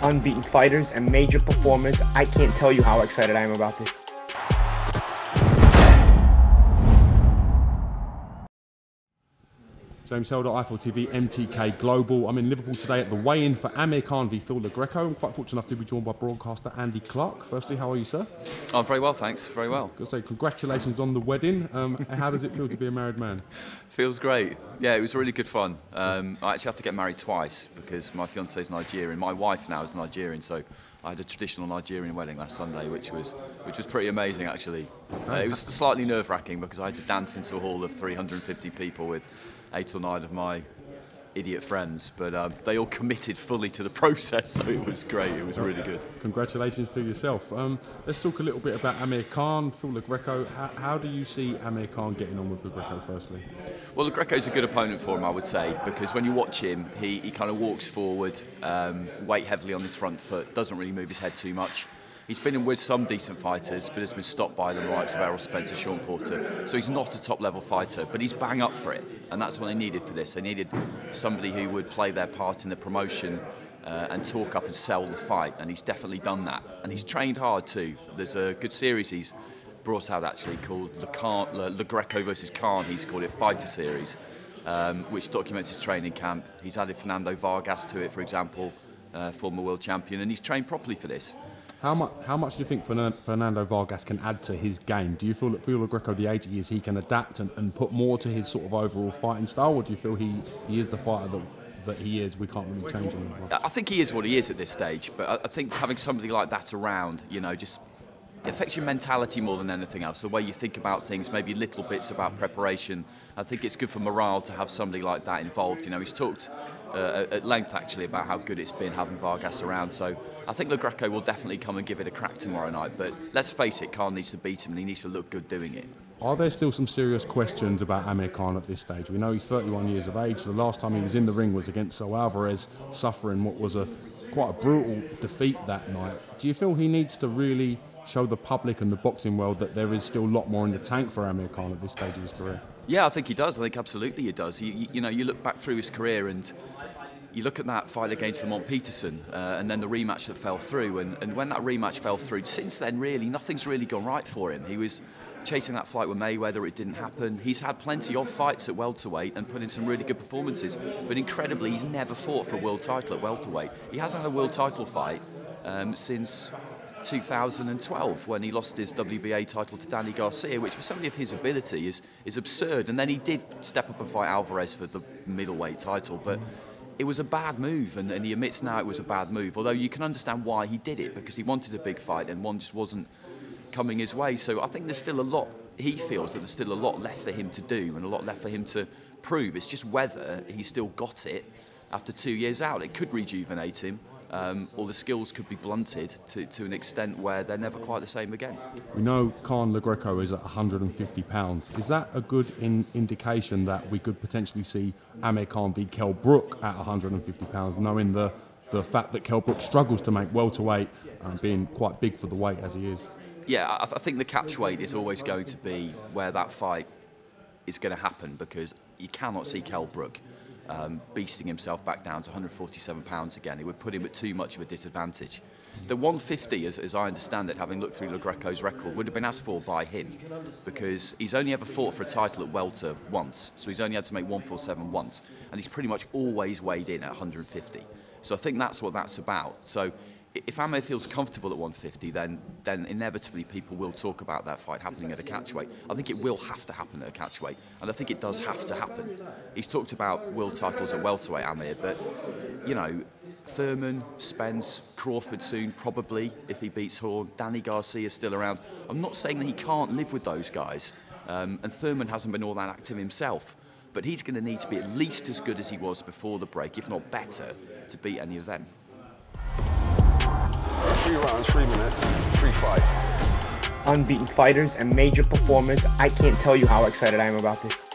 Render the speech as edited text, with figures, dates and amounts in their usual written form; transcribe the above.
unbeaten fighters and major performers. I can't tell you how excited I am about this. James Helder, IFL TV, MTK Global. I'm in Liverpool today at the weigh-in for Amir Khan v Phil GRECO. I'm quite fortunate enough to be joined by broadcaster Andy Clark. Firstly, how are you, sir? I'm very well, thanks. Very well. Got to say, congratulations on the wedding. How does it feel to be a married man? Feels great. Yeah, it was really good fun. I actually have to get married twice because my fiancée is Nigerian. My wife now is Nigerian, so I had a traditional Nigerian wedding last Sunday, which was pretty amazing actually. It was slightly nerve-wracking because I had to dance into a hall of 350 people with 8 or 9 of my idiot friends, but they all committed fully to the process, so it was great. It was really good. Congratulations to yourself. Let's talk a little bit about Amir Khan, Phil GRECO. How do you see Amir Khan getting on with the GRECO firstly? Well, the GRECO's a good opponent for him, I would say, because when you watch him, he kind of walks forward, weight heavily on his front foot, doesn't really move his head too much. He's been in with some decent fighters, but has been stopped by the likes of Errol Spencer, Sean Porter. So he's not a top-level fighter, but he's bang up for it. And that's what they needed for this. They needed somebody who would play their part in the promotion and talk up and sell the fight. And he's definitely done that. And he's trained hard too. There's a good series he's brought out actually called Le GRECO versus Khan. He's called it Fighter Series, which documents his training camp. He's added Fernando Vargas to it, for example, former world champion, and he's trained properly for this. How much do you think Fernando Vargas can add to his game? Do you feel that Phil GRECO, the age he is, he can adapt and put more to his sort of overall fighting style, or do you feel he is the fighter that he is? We can't really change him. I think he is what he is at this stage, but I think having somebody like that around, you know, just affects your mentality more than anything else. The way you think about things, maybe little bits about preparation. I think it's good for morale to have somebody like that involved. You know, he's talked at length actually about how good it's been having Vargas around. So I think Le GRECO will definitely come and give it a crack tomorrow night. But let's face it, Khan needs to beat him and he needs to look good doing it. Are there still some serious questions about Amir Khan at this stage? We know he's 31 years of age. The last time he was in the ring was against Saul Alvarez, suffering what was quite a brutal defeat that night. Do you feel he needs to really show the public and the boxing world that there is still a lot more in the tank for Amir Khan at this stage of his career? Yeah, I think he does. I think absolutely he does. You know, you look back through his career and you look at that fight against Lamont Peterson and then the rematch that fell through. And when that rematch fell through, since then, really, nothing's really gone right for him. He was chasing that fight with Mayweather, it didn't happen. He's had plenty of fights at welterweight and put in some really good performances. But incredibly, he's never fought for a world title at welterweight. He hasn't had a world title fight since 2012 when he lost his WBA title to Danny Garcia, which for somebody of his ability is absurd. And then he did step up and fight Alvarez for the middleweight title, but it was a bad move, and he admits now it was a bad move, although you can understand why he did it, because he wanted a big fight and one just wasn't coming his way. So I think there's still a lot, he feels that there's still a lot left for him to do and a lot left for him to prove. It's just whether he's still got it after 2 years out. It could rejuvenate him, or the skills could be blunted to an extent where they're never quite the same again. We know Khan GRECO is at 150 pounds. Is that a good indication that we could potentially see Amir Khan v Kell Brook at 150 pounds, knowing the fact that Kell Brook struggles to make welterweight, being quite big for the weight as he is? Yeah, I think the catch weight is always going to be where that fight is going to happen, because you cannot see Kell Brook beasting himself back down to 147 pounds again. It would put him at too much of a disadvantage. The 150, as I understand it, having looked through Le GRECO's record, would have been asked for by him, because he's only ever fought for a title at welter once, so he's only had to make 147 once, and he's pretty much always weighed in at 150. So I think that's what that's about. So if Amir feels comfortable at 150, then inevitably people will talk about that fight happening at a catchweight. I think it will have to happen at a catchweight, and I think it does have to happen. He's talked about world titles at welterweight, Amir, but you know, Thurman, Spence, Crawford soon, probably, if he beats Horn. Danny Garcia is still around. I'm not saying that he can't live with those guys, and Thurman hasn't been all that active himself, but he's going to need to be at least as good as he was before the break, if not better, to beat any of them. 3 rounds, 3 minutes, 3 fights. Unbeaten fighters and major performers. I can't tell you how excited I am about this.